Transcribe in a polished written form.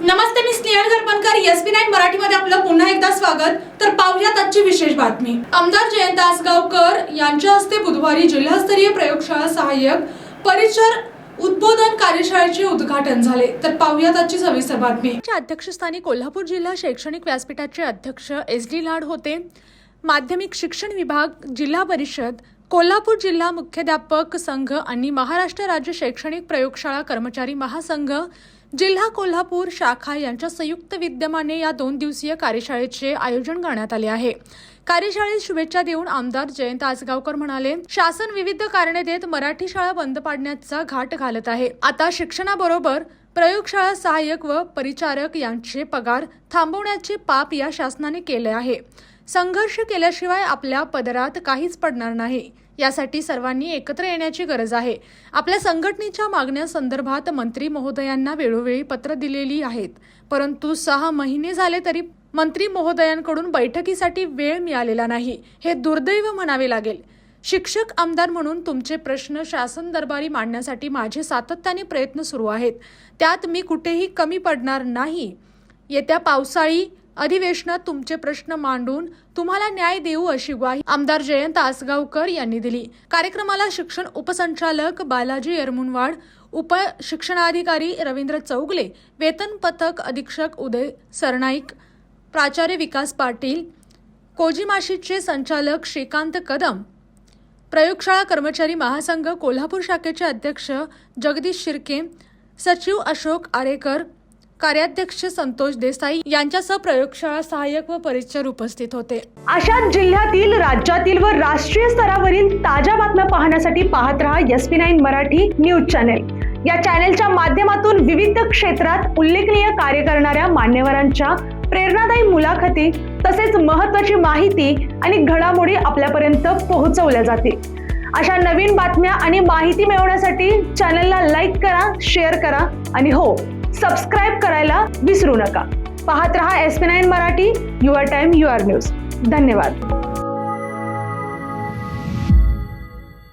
नमस्ते, मी Snehal गरपणकर. SP9 मराठीमध्ये आपलं पुन्हा एकदा स्वागत. तर पाहूयात आजची विशेष बातमी. आमदार जयंत आसगावकर यांच्या हस्ते बुधवारी जिल्हास्तरीय प्रयोगशाळा सहाय्यक परिचर उद्बोधन कार्यशाळेचे उद्घाटन झाले. तर पाहूयात आजची सविस्तर बातमी. अध्यक्षस्थानी कोल्हापूर जिल्हा शैक्षणिक व्यासपीठाचे अध्यक्ष SD लाड होते. माध्यमिक शिक्षण विभाग, जिल्हा परिषद, कोल्हापूर जिल्हा मुख्याध्यापक संघ आणि महाराष्ट्र राज्य शैक्षणिक प्रयोगशाळा कर्मचारी महासंघ, जिल्हा कोल्हापूर शाखा यांच्या संयुक्त विद्यमाने या 2 दिवसीय कार्यशाळेचे आयोजन करण्यात आले आहे. कार्यशाळेत शुभेच्छा देऊन आमदार जयंत आसगावकर म्हणाले, शासन विविध कारणे देत मराठी शाळा बंद पाडण्याचा घाट घालत आहे. आता शिक्षणाबरोबर प्रयोगशाळा सहाय्यक व परिचारक यांचे पगार थांबवण्याचे पाप या शासनाने केले आहे. संघर्ष केल्याशिवाय आपल्या पदरात काहीच पडणार नाही. यासाठी सर्वांनी एकत्र येण्याची गरज आहे. आपल्या संघटनेच्या मागण्यांसंदर्भात मंत्री महोदयांना वेळोवेळी पत्र दिलेली आहेत, परंतु 6 महिने झाले तरी मंत्री महोदयांकडून बैठकीसाठी वेळ मिळालेला नाही. हे दुर्दैव म्हणावे लागेल. शिक्षक आमदार म्हणून तुमचे प्रश्न शासन दरबारी मांडण्यासाठी माझे सातत्याने प्रयत्न सुरू आहेत. त्यात मी कुठेही कमी पडणार नाही. येत्या पावसाळी अधिवेशनात तुमचे प्रश्न मांडून तुम्हाला न्याय देऊ अशी ग्वाही आमदार जयंत आसगावकर यांनी दिली. कार्यक्रमाला शिक्षण उपसंचालक बालाजी यरमुनवाड, उप शिक्षणाधिकारी रवींद्र चौगले, वेतन पथक अधीक्षक उदय सरनाईक, प्राचार्य विकास पाटील, कोजिमाशीचे संचालक श्रीकांत कदम, प्रयोगशाळा कर्मचारी महासंघ कोल्हापूर शाखेचे अध्यक्ष जगदीश शिर्के, सचिव अशोक आरेकर, कार्याध्यक्ष संतोष देसाई यांच्यासह प्रयोगशाळा सहाय्यक व परिचर उपस्थित होते. अशाच जिल्ह्यातील, राज्यातील व राष्ट्रीय स्तरावरील ताज्या बातम्या पाहण्यासाठी पाहत रहा SP9 मराठी न्यूज चॅनेल. या चॅनेलच्या माध्यमातून विविध क्षेत्रात उल्लेखनीय कार्य करणाऱ्या मान्यवरांच्या प्रेरणादायी मुलाखती तसेच महत्त्वाची माहिती आणि घडामोडी आपल्यापर्यंत पोहोचवल्या जातील. अशा नवीन बातम्या आणि माहिती मिळवण्यासाठी चॅनलला लाईक करा, शेअर करा आणि हो, सबस्क्राइब करायला विसरू नका. पाहत रहा SP9 Marathi, your time your news. धन्यवाद.